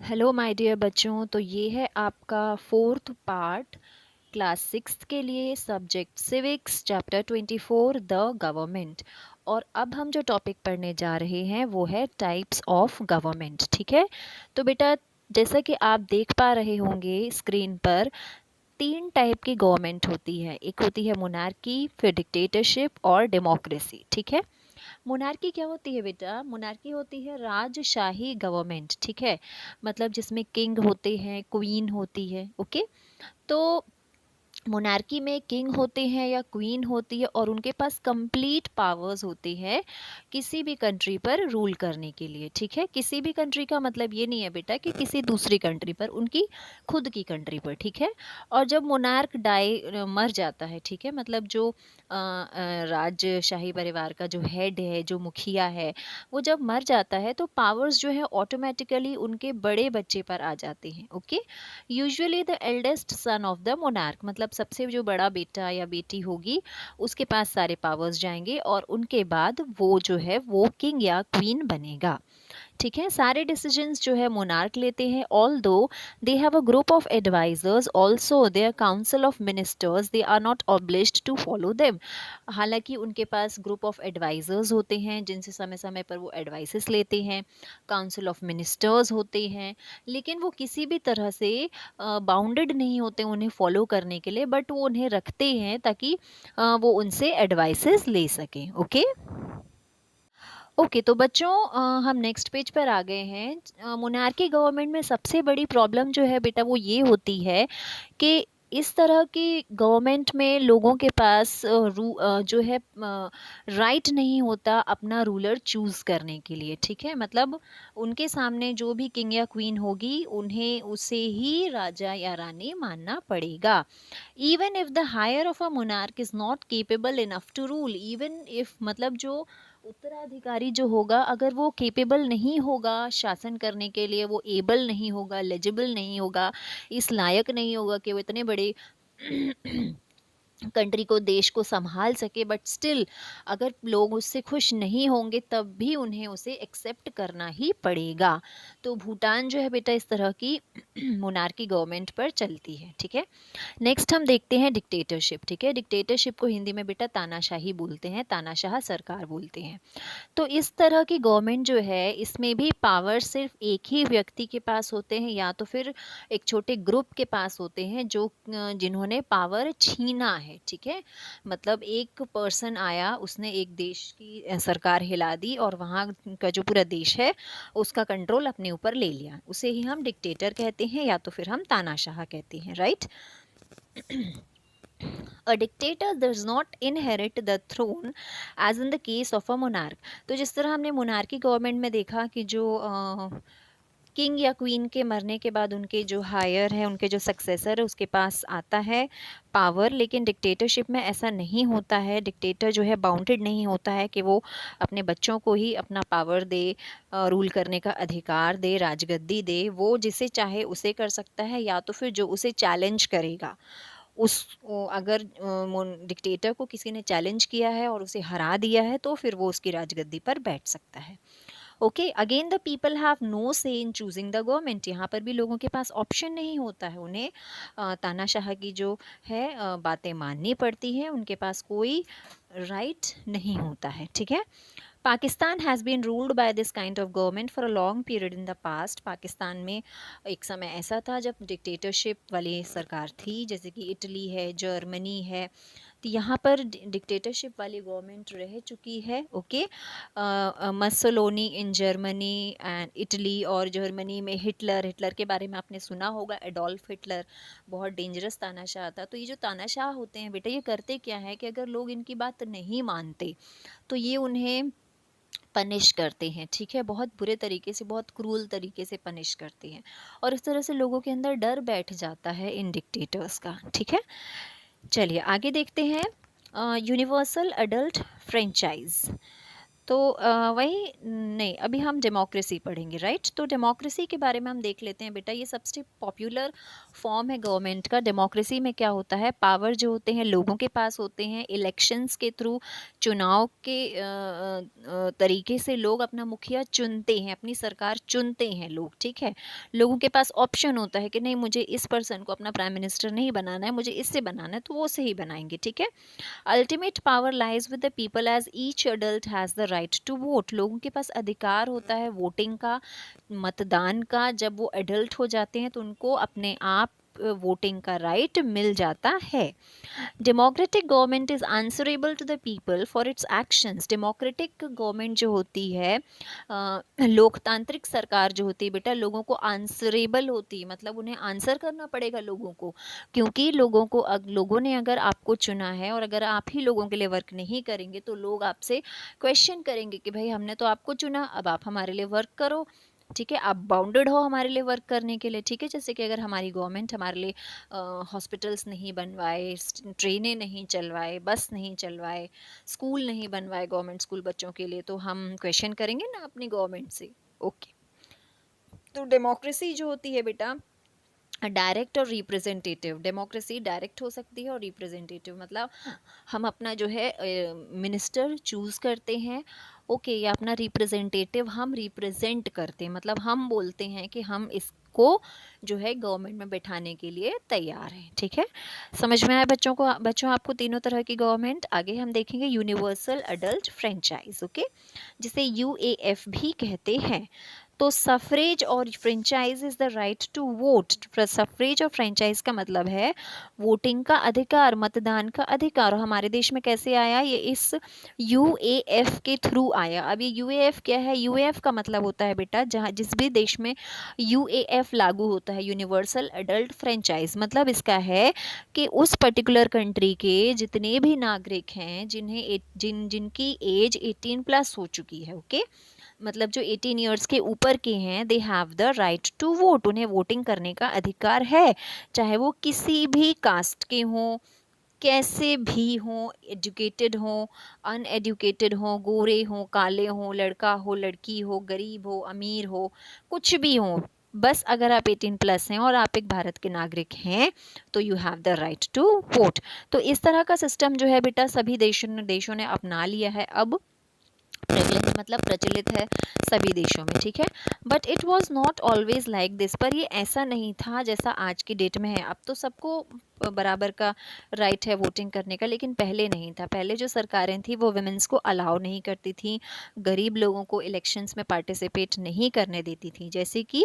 Hello my dear बच्चों, तो ये है आपका फोर्थ पार्ट क्लास सिक्स्थ के लिए subject civics chapter 24 the government. और अब हम जो टॉपिक पढ़ने जा रहे हैं वो है टाइप्स ऑफ गवर्नमेंट। ठीक है, तो बेटा जैसा कि आप देख पा रहे होंगे स्क्रीन पर, तीन टाइप की गवर्नमेंट होती है। एक होती है मोनार्की, फिर डिक्टेटरशिप और डेमोक्रेसी। ठीक है, मोनार्की क्या होती है बेटा? मोनार्की होती है राजशाही गवर्नमेंट। ठीक है, मतलब जिसमें किंग होते हैं, क्वीन होती है। ओके, तो मोनार्की में किंग होते हैं या क्वीन होती है और उनके पास कंप्लीट पावर्स होती है किसी भी कंट्री पर रूल करने के लिए। ठीक है, किसी भी कंट्री का मतलब ये नहीं है बेटा कि किसी दूसरी कंट्री पर, उनकी खुद की कंट्री पर। ठीक है, और जब मोनार्क मर जाता है, ठीक है, मतलब जो राजशाही परिवार का जो हेड है, जो मुखिया है, वो जब मर जाता है तो पावर्स जो है ऑटोमेटिकली उनके बड़े बच्चे पर आ जाते हैं। Okay, usually the eldest son of the monarch, मतलब सबसे जो बड़ा बेटा या बेटी होगी उसके पास सारे पावर्स जाएंगे और उनके बाद वो जो है वो किंग या क्वीन बनेगा। ठीक है, सारे डिसीजंस जो है मोनार्क लेते हैं। Although they have a group of advisers also their council of ministers, they are not obliged to follow them. हालांकि उनके पास ग्रुप ऑफ एडवाइजर्स होते हैं जिनसे समय समय पर वो एडवाइसेस लेते हैं, काउंसिल ऑफ मिनिस्टर्स होते हैं, लेकिन वो किसी भी तरह से बाउंडेड नहीं होते उन्हें फॉलो करने के लिए, बट वो उन्हें रखते हैं ताकि वो उनसे एडवाइसेस ले सकें। ओके, ओके, तो बच्चों हम नेक्स्ट पेज पर आ गए हैं। मोनार्की गवर्नमेंट में सबसे बड़ी प्रॉब्लम जो है बेटा वो ये होती है कि इस तरह की गवर्नमेंट में लोगों के पास जो है राइट नहीं होता अपना रूलर चूज करने के लिए। ठीक है, मतलब उनके सामने जो भी किंग या क्वीन होगी उन्हें उसे ही राजा या रानी मानना पड़ेगा। Even if the heir of a monarch is not capable enough to rule, even if मतलब जो उत्तराधिकारी जो होगा अगर वो केपेबल नहीं होगा शासन करने के लिए, वो एबल नहीं होगा, लेजिबल नहीं होगा, इस लायक नहीं होगा कि वो इतने बड़े कंट्री को, देश को संभाल सके, बट स्टिल अगर लोग उससे खुश नहीं होंगे तब भी उन्हें उसे एक्सेप्ट करना ही पड़ेगा। तो भूटान जो है बेटा इस तरह की मोनार्की गवर्नमेंट पर चलती है। ठीक है, नेक्स्ट हम देखते हैं डिक्टेटरशिप। ठीक है, डिक्टेटरशिप को हिंदी में बेटा तानाशाही बोलते हैं, तानाशाह सरकार बोलते हैं। तो इस तरह की गवर्नमेंट जो है इसमें भी पावर सिर्फ एक ही व्यक्ति के पास होते हैं या तो फिर एक छोटे ग्रुप के पास होते हैं जो जिन्होंने पावर छीना है। ठीक है, मतलब एक पर्सन आया, उसने एक देश की सरकार हिला दी और वहाँ का जो पूरा देश है उसका कंट्रोल अपने ऊपर ले लिया, उसे ही हम डिक्टेटर कहते हैं या तो फिर हम तानाशाह कहते हैं। Right, A dictator does not inherit the throne as in the case of a monarch। तो जिस तरह हमने मोनार्की गवर्नमेंट में देखा कि जो किंग या क्वीन के मरने के बाद उनके जो हायर है, उनके जो सक्सेसर है उसके पास आता है पावर, लेकिन डिक्टेटरशिप में ऐसा नहीं होता है। डिक्टेटर जो है बाउंडेड नहीं होता है कि वो अपने बच्चों को ही अपना पावर दे, रूल करने का अधिकार दे, राजगद्दी दे। वो जिसे चाहे उसे कर सकता है या तो फिर जो उसे चैलेंज करेगा उस अगर डिक्टेटर को किसी ने चैलेंज किया है और उसे हरा दिया है तो फिर वो उसकी राजगद्दी पर बैठ सकता है। Okay, again the people have no say in choosing the government. यहाँ पर भी लोगों के पास ऑप्शन नहीं होता है, उन्हें तानाशाह की जो है बातें माननी पड़ती हैं, उनके पास कोई राइट नहीं होता है। ठीक है, Pakistan has been ruled by this kind of government for a long period in the past. Pakistan में एक समय ऐसा था जब डिक्टेटरशिप वाली सरकार थी, जैसे कि इटली है, जर्मनी है, तो यहाँ पर डिक्टेटरशिप वाली गवर्नमेंट रह चुकी है। Okay, Mussolini in Germany and Italy, और जर्मनी में हिटलर, हिटलर के बारे में आपने सुना होगा, एडोल्फ हिटलर, बहुत डेंजरस तानाशाह था। तो ये जो तानाशाह होते हैं बेटा ये करते क्या है कि अगर लोग इनकी बात नहीं मानते तो ये उन्हें पनिश करते हैं। ठीक है, बहुत बुरे तरीके से, बहुत क्रूल तरीके से पनिश करते हैं और इस तरह से लोगों के अंदर डर बैठ जाता है इन डिक्टेटर्स का। ठीक है, चलिए आगे देखते हैं यूनिवर्सल अडल्ट फ्रेंचाइज। तो वही नहीं, अभी हम डेमोक्रेसी पढ़ेंगे, राइट। तो डेमोक्रेसी के बारे में हम देख लेते हैं बेटा। ये सबसे पॉपुलर फॉर्म है गवर्नमेंट का। डेमोक्रेसी में क्या होता है, पावर जो होते हैं लोगों के पास होते हैं। इलेक्शंस के थ्रू, चुनाव के तरीके से लोग अपना मुखिया चुनते हैं, अपनी सरकार चुनते हैं लोग, ठीक है। लोगों के पास ऑप्शन होता है कि नहीं, मुझे इस पर्सन को अपना प्राइम मिनिस्टर नहीं बनाना है, मुझे इससे बनाना है, तो वो उसे ही बनाएंगे, ठीक है। Ultimate power lies with the people as each adult has the right to vote. लोगों के पास अधिकार होता है वोटिंग का, मतदान का। जब वो एडल्ट हो जाते हैं तो उनको अपने आप वोटिंग का राइट मिल जाता है। Democratic government is answerable to the people for its actions. Democratic government जो होती है, लोकतांत्रिक सरकार जो होती है बेटा, लोगों को आंसरेबल होती है, मतलब उन्हें आंसर करना पड़ेगा लोगों को, क्योंकि लोगों ने अगर आपको चुना है और अगर आप ही लोगों के लिए वर्क नहीं करेंगे तो लोग आपसे क्वेश्चन करेंगे कि भाई हमने तो आपको चुना, अब आप हमारे लिए वर्क करो, ठीक है। आप बाउंडेड हो हमारे लिए वर्क करने के लिए, ठीक है। जैसे कि अगर हमारी गवर्नमेंट हमारे लिए हॉस्पिटल्स नहीं बनवाए, ट्रेनें नहीं चलवाए, बस नहीं चलवाए, स्कूल नहीं बनवाए गवर्नमेंट स्कूल बच्चों के लिए, तो हम क्वेश्चन करेंगे ना अपनी गवर्नमेंट से। ओके। तो डेमोक्रेसी जो होती है बेटा, डायरेक्ट और रिप्रेजेंटेटिव। डेमोक्रेसी डायरेक्ट हो सकती है और रिप्रेजेंटेटिव, मतलब हम अपना जो है मिनिस्टर चूज़ करते हैं, ओके, या अपना रिप्रेजेंटेटिव हम रिप्रेजेंट करते हैं, मतलब हम बोलते हैं कि हम इसको जो है गवर्नमेंट में बैठाने के लिए तैयार हैं, ठीक है। समझ में आया बच्चों को? बच्चों आपको तीनों तरह की गवर्नमेंट। आगे हम देखेंगे यूनिवर्सल अडल्ट फ्रेंचाइज, ओके, जिसे यूएएफ भी कहते हैं। तो सफरेज और franchise is the right to vote. Suffrage और फ्रेंचाइज का मतलब है वोटिंग का अधिकार, मतदान का अधिकार। और हमारे देश में कैसे आया ये? इस यूएएफ के थ्रू आया। अब ये यूएएफ क्या है? यूएएफ का मतलब होता है बेटा, जहाँ जिस भी देश में यूएएफ लागू होता है, यूनिवर्सल एडल्ट फ्रेंचाइज, मतलब इसका है कि उस पर्टिकुलर कंट्री के जितने भी नागरिक हैं जिनकी एज 18+ हो चुकी है, ओके, मतलब जो 18 ईयर्स के ऊपर के हैं, they have the right to vote. उन्हें वोटिंग करने का अधिकार है, चाहे वो किसी भी कास्ट के हों, कैसे भी हों, एजुकेटेड हों, अनएजुकेटेड हों, गोरे हों, काले हों, लड़का हो, लड़की हो, गरीब हो, अमीर हो, कुछ भी हो, बस अगर आप 18+ हैं और आप एक भारत के नागरिक हैं तो you have the right to vote. तो इस तरह का सिस्टम जो है बेटा सभी देशों ने अपना लिया है अब। प्रेवलेंट मतलब प्रचलित है सभी देशों में, ठीक है। But it was not always like this. पर ये ऐसा नहीं था जैसा आज की डेट में है। अब तो सबको बराबर का राइट है वोटिंग करने का, लेकिन पहले नहीं था। पहले जो सरकारें थी वो वुमेन्स को अलाउ नहीं करती थी, गरीब लोगों को इलेक्शंस में पार्टिसिपेट नहीं करने देती थी। जैसे कि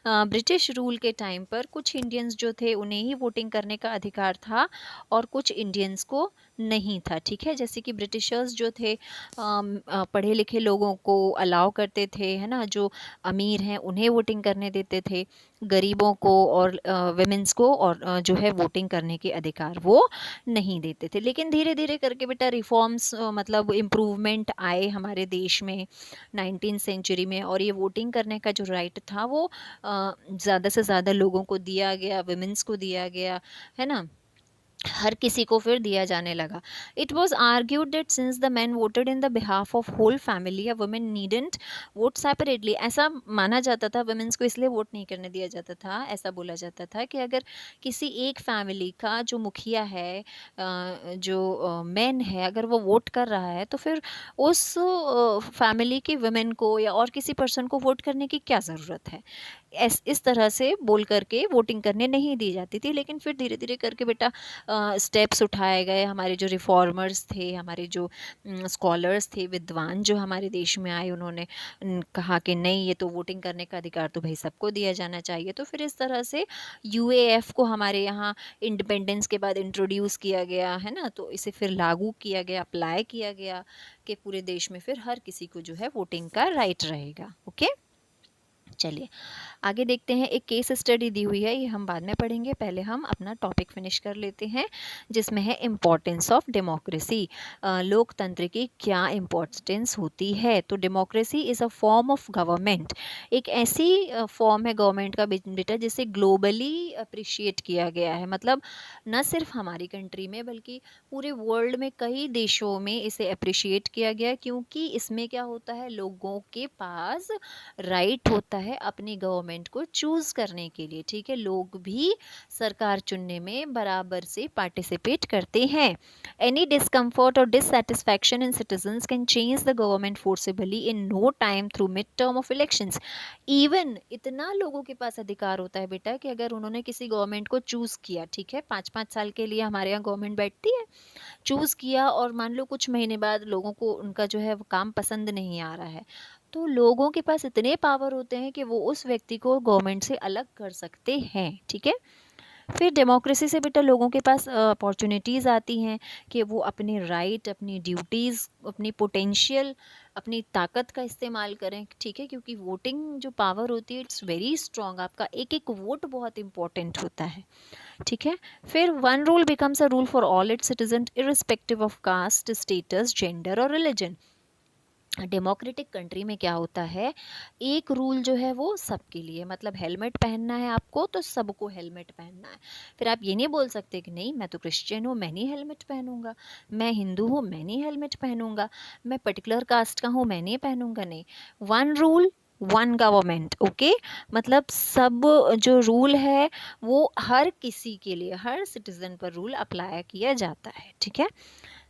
ब्रिटिश रूल के टाइम पर कुछ इंडियंस जो थे उन्हें ही वोटिंग करने का अधिकार था और कुछ इंडियंस को नहीं था, ठीक है। जैसे कि ब्रिटिशर्स जो थे पढ़े लिखे लोगों को अलाउ करते थे, है ना, जो अमीर हैं उन्हें वोटिंग करने देते थे, गरीबों को और विमेंस को और जो है वोटिंग करने के अधिकार वो नहीं देते थे। लेकिन धीरे धीरे करके बेटा रिफॉर्म्स मतलब इम्प्रूवमेंट आए हमारे देश में 19th सेंचुरी में, और ये वोटिंग करने का जो राइट था वो ज़्यादा से ज़्यादा लोगों को दिया गया, विमेंस को दिया गया, है ना, हर किसी को फिर दिया जाने लगा। It was argued that since the man voted in the behalf of whole family, a women needn't vote separately. ऐसा माना जाता था, वुमेन्स को इसलिए वोट नहीं करने दिया जाता था, ऐसा बोला जाता था कि अगर किसी एक फैमिली का जो मुखिया है, जो मैन है, अगर वो वोट कर रहा है तो फिर उस फैमिली की वुमेन को या और किसी पर्सन को वोट करने की क्या ज़रूरत है। इस तरह से बोल करके वोटिंग करने नहीं दी जाती थी। लेकिन फिर धीरे धीरे करके बेटा स्टेप्स उठाए गए। हमारे जो रिफॉर्मर्स थे, हमारे जो स्कॉलर्स थे, विद्वान जो हमारे देश में आए, उन्होंने कहा कि नहीं, ये तो वोटिंग करने का अधिकार तो भाई सबको दिया जाना चाहिए। तो फिर इस तरह से यूएएफ को हमारे यहाँ इंडिपेंडेंस के बाद इंट्रोड्यूस किया गया, है ना। तो इसे फिर लागू किया गया, अप्लाई किया गया कि पूरे देश में फिर हर किसी को जो है वोटिंग का राइट रहेगा, ओके। चलिए आगे देखते हैं। एक केस स्टडी दी हुई है, ये हम बाद में पढ़ेंगे, पहले हम अपना टॉपिक फिनिश कर लेते हैं जिसमें है इम्पोर्टेंस ऑफ डेमोक्रेसी। लोकतंत्र की क्या इम्पोर्टेंस होती है। तो democracy is a form of government, एक ऐसी फॉर्म है गवर्नमेंट का बेटा जिसे ग्लोबली अप्रिशिएट किया गया है। मतलब न सिर्फ हमारी कंट्री में बल्कि पूरे वर्ल्ड में कई देशों में इसे अप्रिशिएट किया गया है, क्योंकि इसमें क्या होता है, लोगों के पास राइट होता है अपनी गवर्नमेंट को चूज करने के लिए। ठीक है, लोग भी सरकार चुनने में बराबर से पार्टिसिपेट करते हैं। एनी डिस्कम्फर्ट और dissatisfaction in citizens can change the government forcibly in no time through mid term of elections. Even इतना लोगों के पास अधिकार होता है बेटा कि अगर उन्होंने किसी गवर्नमेंट को चूज किया, ठीक है, 5-5 साल के लिए हमारे यहाँ गवर्नमेंट बैठती है, चूज किया और मान लो कुछ महीने बाद लोगों को उनका जो है वो काम पसंद नहीं आ रहा है, तो लोगों के पास इतने पावर होते हैं कि वो उस व्यक्ति को गवर्नमेंट से अलग कर सकते हैं। ठीक है, फिर डेमोक्रेसी से बेटा लोगों के पास अपॉर्चुनिटीज़ आती हैं कि वो अपने राइट, अपनी ड्यूटीज़, अपनी पोटेंशियल, अपनी ताकत का इस्तेमाल करें। ठीक है, क्योंकि वोटिंग जो पावर होती है इट्स वेरी स्ट्रॉन्ग, आपका एक एक वोट बहुत इंपॉर्टेंट होता है। ठीक है, फिर one rule becomes a rule for all its citizen irrespective of caste, status, gender और रिलीजन। डेमोक्रेटिक कंट्री में क्या होता है, एक रूल जो है वो सबके लिए, मतलब हेलमेट पहनना है आपको तो सबको हेलमेट पहनना है। फिर आप ये नहीं बोल सकते कि नहीं मैं तो क्रिश्चियन हूँ मैं नहीं हेलमेट पहनूंगा, मैं हिंदू हूँ मैं नहीं हेलमेट पहनूंगा, मैं पर्टिकुलर कास्ट का हूँ मैं नहीं पहनूंगा। नहीं, one rule one government. Okay, मतलब सब जो रूल है वो हर किसी के लिए, हर सिटीजन पर रूल अप्लाई किया जाता है। ठीक है,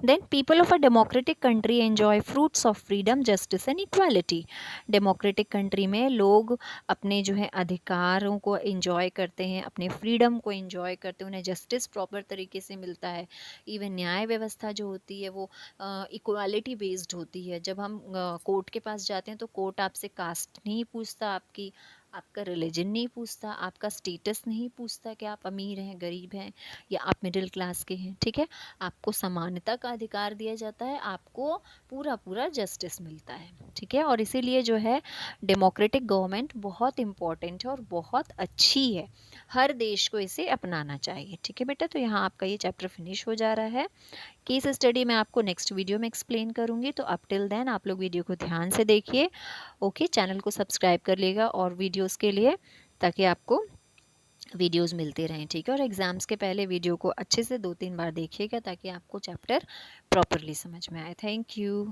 then people of a democratic country enjoy fruits of freedom, justice and equality। democratic country में लोग अपने जो है अधिकारों को enjoy करते हैं, अपने freedom को enjoy करते हैं, उन्हें justice proper तरीके से मिलता है। even न्याय व्यवस्था जो होती है वो equality based होती है। जब हम कोर्ट के पास जाते हैं तो कोर्ट आपसे कास्ट नहीं पूछता, आपका रिलीजन नहीं पूछता, आपका स्टेटस नहीं पूछता कि आप अमीर हैं गरीब हैं या आप मिडिल क्लास के हैं। ठीक है, आपको समानता का अधिकार दिया जाता है, आपको पूरा पूरा जस्टिस मिलता है। ठीक है, और इसीलिए जो है डेमोक्रेटिक गवर्नमेंट बहुत इम्पॉर्टेंट है और बहुत अच्छी है, हर देश को इसे अपनाना चाहिए। ठीक है बेटा, तो यहाँ आपका ये चैप्टर फिनिश हो जा रहा है। केस स्टडी मैं आपको नेक्स्ट वीडियो में एक्सप्लेन करूँगी, तो अप टिल देन आप लोग वीडियो को ध्यान से देखिए। ओके, चैनल को सब्सक्राइब कर लेगा और वीडियोज़ के लिए, ताकि आपको वीडियोस मिलते रहें। ठीक है, और एग्ज़ाम्स के पहले वीडियो को अच्छे से 2-3 बार देखिएगा ताकि आपको चैप्टर प्रॉपरली समझ में आए। Thank you.